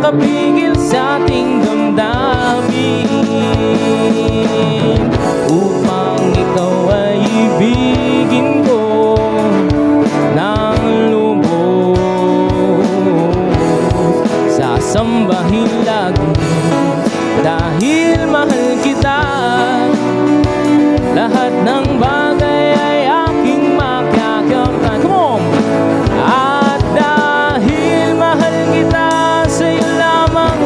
makapigil sa ating damdamin, upang ikaw ay ibigin ko ng lubos. Sasambahin lagi dahil mahal kita. Lahat ng bagay ay aking makakamtan. Come on! At dahil mahal kita, sa'yo lamang